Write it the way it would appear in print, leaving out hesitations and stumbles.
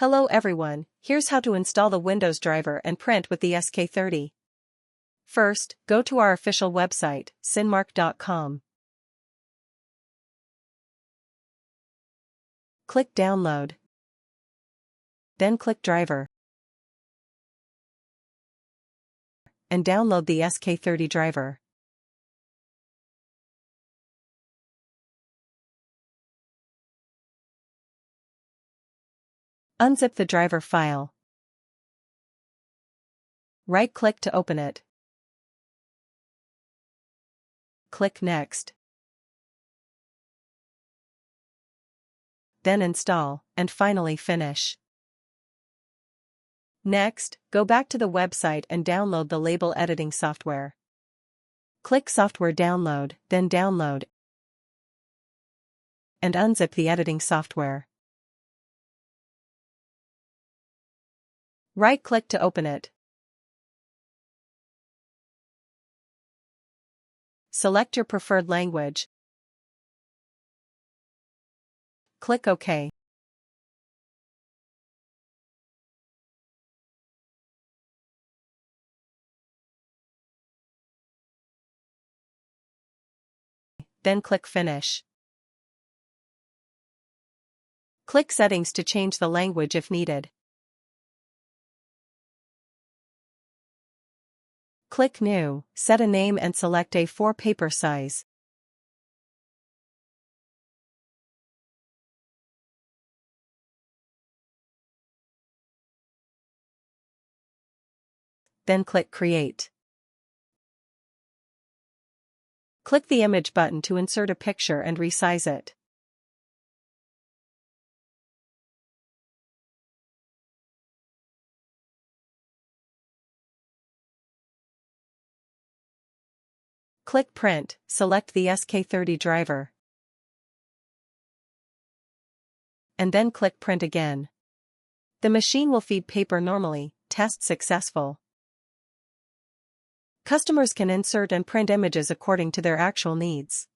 Hello everyone, here's how to install the Windows driver and print with the SK30. First, go to our official website, cinmark.com. Click Download. Then click Driver. And download the SK30 driver. Unzip the driver file. Right-click to open it. Click Next. Then Install, and finally Finish. Next, go back to the website and download the label editing software. Click Software Download, then Download, and unzip the editing software. Right-click to open it. Select your preferred language. Click OK. Then click Finish. Click Settings to change the language if needed. Click New, set a name and select A4 paper size. Then click Create. Click the Image button to insert a picture and resize it. Click Print, select the SK30 driver. And then click Print again. The machine will feed paper normally. Test successful. Customers can insert and print images according to their actual needs.